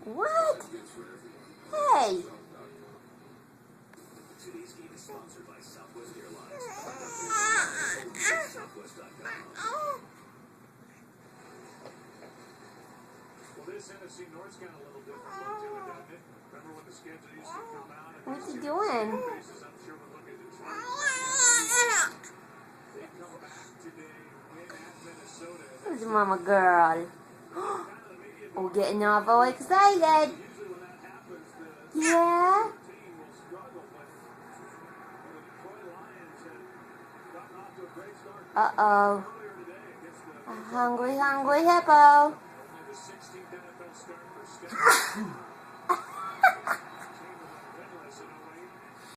What? Hey! What's he doing? Who's mama girl? Oh, getting all excited. Yeah? Uh-oh. A hungry hippo.